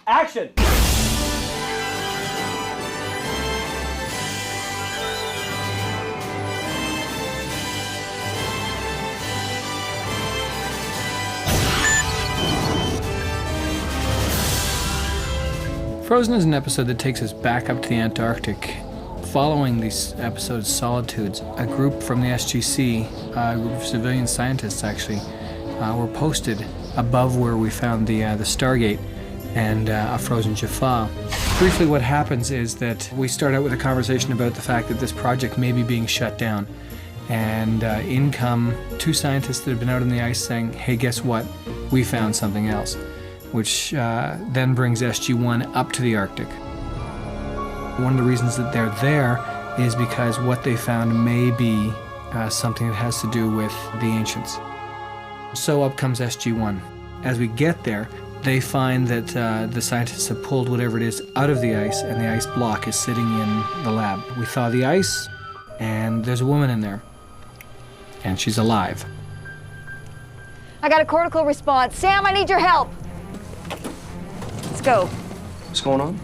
Action! Frozen is an episode that takes us back up to the Antarctic. Following these episodes' solitudes, a group from the SGC, a group of civilian scientists actually, were posted above where we found the Stargate and a frozen Jaffa. Briefly, what happens is that we start out with a conversation about the fact that this project may be being shut down. And in come two scientists that have been out on the ice saying, hey, guess what? We found something else, which then brings SG1 up to the Arctic. One of the reasons that they're there is because what they found may be something that has to do with the ancients. So up comes SG1. As we get there, they find that the scientists have pulled whatever it is out of the ice, and the ice block is sitting in the lab. We thaw the ice, and there's a woman in there, and she's alive. I got a cortical response. Sam, I need your help. Let's go. What's going on?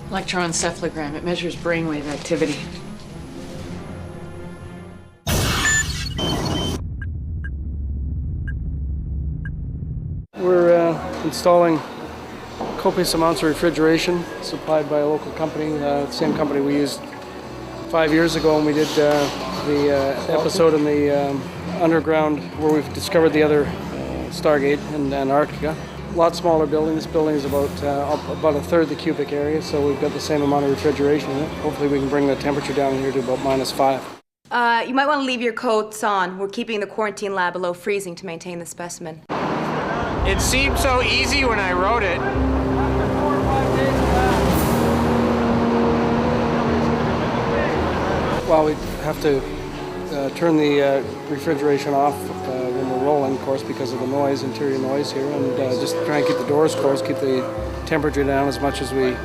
Electroencephalogram. It measures brainwave activity. We're installing copious amounts of refrigeration supplied by a local company, the same company we used 5 years ago when we did the episode in the underground where we've discovered the other Stargate in Antarctica. A lot smaller building. This building is about a third the cubic area, so we've got the same amount of refrigeration in it. Hopefully we can bring the temperature down here to about -5. You might want to leave your coats on. We're keeping the quarantine lab below freezing to maintain the specimen. It seemed so easy when I wrote it. Well, we have to turn the refrigeration off when we're rolling, of course, because of the noise, interior noise here, and just try and keep the doors closed, keep the temperature down as much as we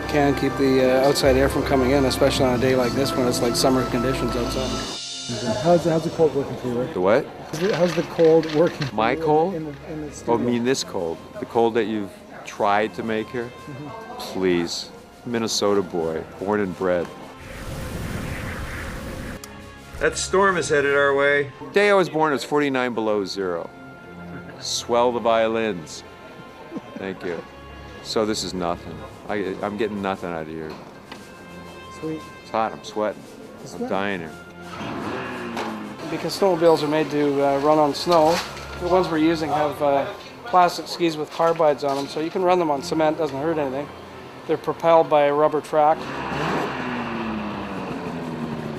can, keep the outside air from coming in, especially on a day like this when it's like summer conditions outside. How's the cold working for you, Rick? The what? How's the cold working for My you cold? in the Oh, studio? I mean this cold. The cold that you've tried to make here? Please. Minnesota boy, born and bred. That storm is headed our way. The day I was born, it was 49 below zero. Swell the violins. Thank you. So this is nothing. I'm getting nothing out of here. Sweet. It's hot, I'm sweating. I'm dying here. Because snowmobiles are made to run on snow, the ones we're using have plastic skis with carbides on them, so you can run them on cement, doesn't hurt anything. They're propelled by a rubber track.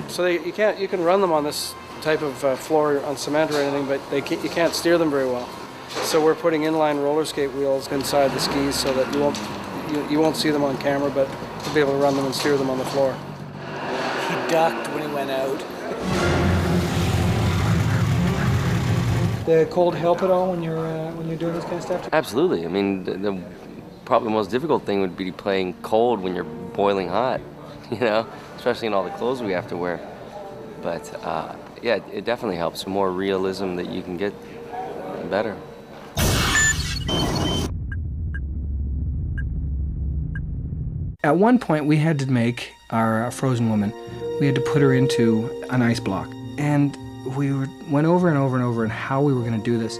So you can run them on this type of floor on cement or anything, but you can't steer them very well. So we're putting inline roller skate wheels inside the skis so that you won't see them on camera, but you'll be able to run them and steer them on the floor. He ducked when he went out. The cold help at all when you're doing this kind of stuff? Absolutely. I mean, the probably the most difficult thing would be playing cold when you're boiling hot, you know, especially in all the clothes we have to wear. But yeah, it definitely helps. The more realism that you can get, the better. At one point, we had to make our frozen woman. We had to put her into an ice block. And we went over and over and over on how we were going to do this.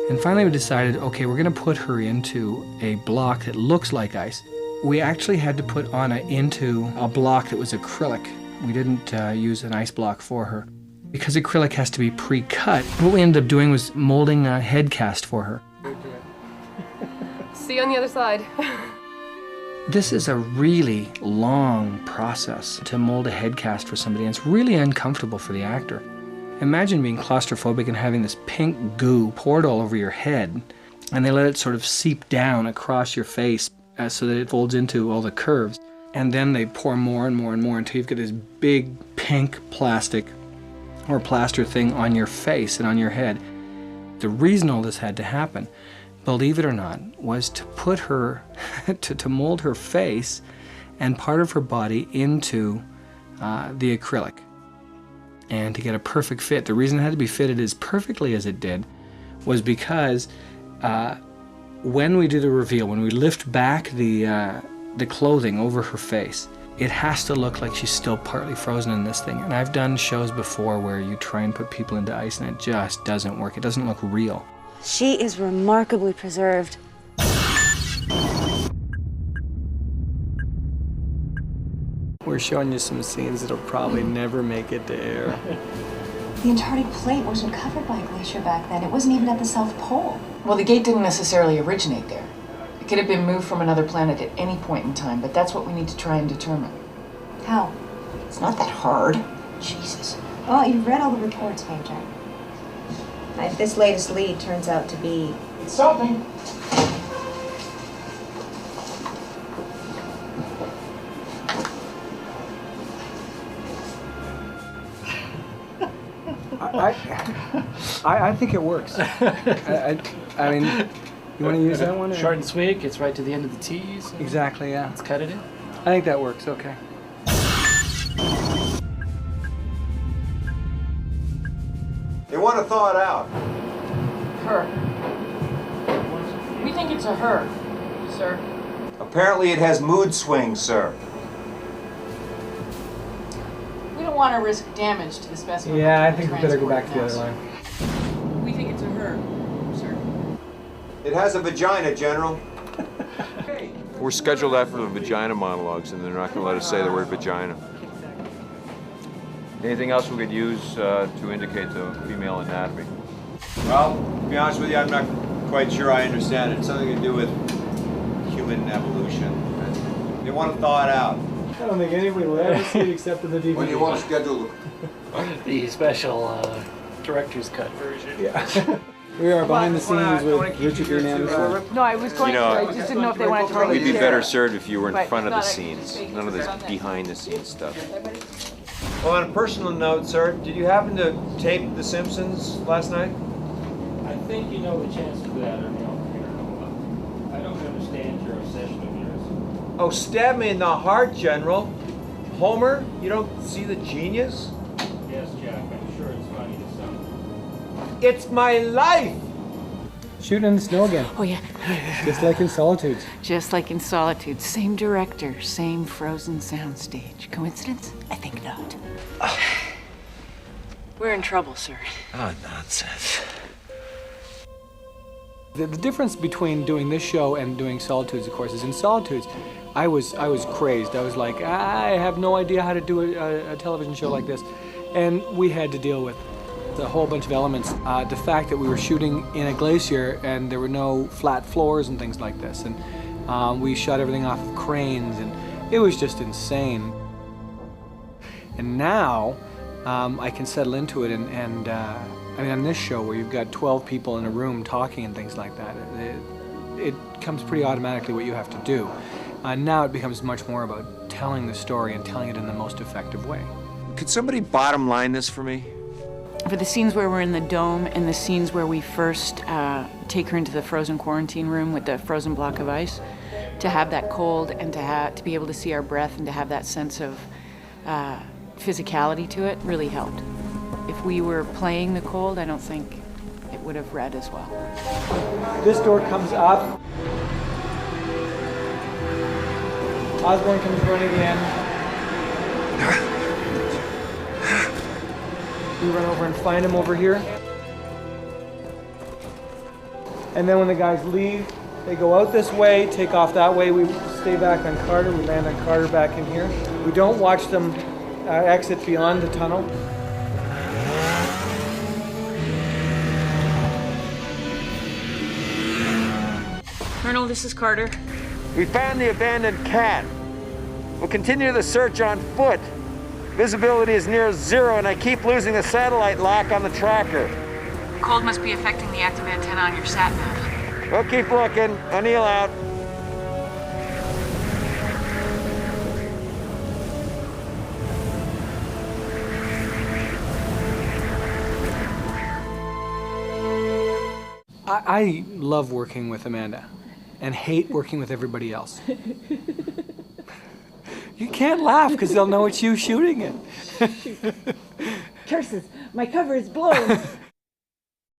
And finally we decided, okay, we're going to put her into a block that looks like ice. We actually had to put Anna into a block that was acrylic. We didn't use an ice block for her. Because acrylic has to be pre-cut, what we ended up doing was molding a head cast for her. See you on the other side. This is a really long process to mold a head cast for somebody, and it's really uncomfortable for the actor. Imagine being claustrophobic and having this pink goo poured all over your head, and they let it sort of seep down across your face so that it folds into all the curves. And then they pour more and more and more until you've got this big pink plastic or plaster thing on your face and on your head. The reason all this had to happen, believe it or not, was to put her, to mold her face and part of her body into the acrylic and to get a perfect fit. The reason it had to be fitted as perfectly as it did was because when we do the reveal, when we lift back the clothing over her face, it has to look like she's still partly frozen in this thing. And I've done shows before where you try and put people into ice and it just doesn't work. It doesn't look real. She is remarkably preserved. We're showing you some scenes that'll probably never make it to air. The Antarctic plate wasn't covered by a glacier back then. It wasn't even at the South Pole. Well, the gate didn't necessarily originate there. It could have been moved from another planet at any point in time, but that's what we need to try and determine. How? It's not that hard. Jesus. Well, you've read all the reports, Major. If this latest lead turns out to be... It's something. I think it works. I mean, you want to use that one? Or? Short and sweet, gets right to the end of the T's. Exactly, yeah. Let's cut it in. I think that works, okay. They want to thaw it out. Her. We think it's a her, sir. Apparently it has mood swings, sir. We don't want to risk damage to the specimen. Yeah, I think we better go back to the other line. We think it's a her, sir. It has a vagina, General. We're scheduled after the vagina monologues, and they're not going to let us say the word vagina. Anything else we could use to indicate the female anatomy? Well, to be honest with you, I'm not quite sure I understand it. It's something to do with human evolution. They want to thaw it out. I don't think anybody will ever see it except in the DVD. When do you want to schedule The special director's cut version. Yeah. We are behind the scenes with Richard Dean Anderson. No, I was going to. I just didn't know if they wanted to. We'd be better served if you were in Right. front of the Not a- scenes. None of this behind-the-scenes stuff. Well, on a personal note, sir, did you happen to tape The Simpsons last night? I think you know the chances of that are nil here. I don't understand your obsession of yours. Oh, stab me in the heart, General. Homer, you don't see the genius? Yes, Jack, I'm sure it's funny to some. It's my life! Shooting in the snow again. Oh, yeah. Just like in Solitudes. Just like in Solitude. Same director, same frozen soundstage. Coincidence? I think not. We're in trouble, sir. Oh, nonsense. The difference between doing this show and doing Solitudes, of course, is in Solitudes, I was crazed. I was like, I have no idea how to do a television show like this. And we had to deal with a whole bunch of elements. The fact that we were shooting in a glacier and there were no flat floors and things like this. And we shot everything off of cranes and it was just insane. And now I can settle into it and I mean, on this show where you've got 12 people in a room talking and things like that, it comes pretty automatically what you have to do. Now it becomes much more about telling the story and telling it in the most effective way. Could somebody bottom line this for me? For the scenes where we're in the dome and the scenes where we first take her into the frozen quarantine room with the frozen block of ice, to have that cold and to be able to see our breath and to have that sense of physicality to it really helped. If we were playing the cold, I don't think it would have read as well. This door comes up. Osborne comes running in. We run over and find him over here. And then when the guys leave, they go out this way, take off that way. We stay back on Carter. We land on Carter back in here. We don't watch them exit beyond the tunnel. Colonel, this is Carter. We found the abandoned cat. We'll continue the search on foot. Visibility is near zero, and I keep losing the satellite lock on the tracker. Cold must be affecting the active antenna on your sat nav. We'll keep looking. O'Neill out. I love working with Amanda and hate working with everybody else. You can't laugh because they'll know it's you shooting it. Curses, my cover is blown.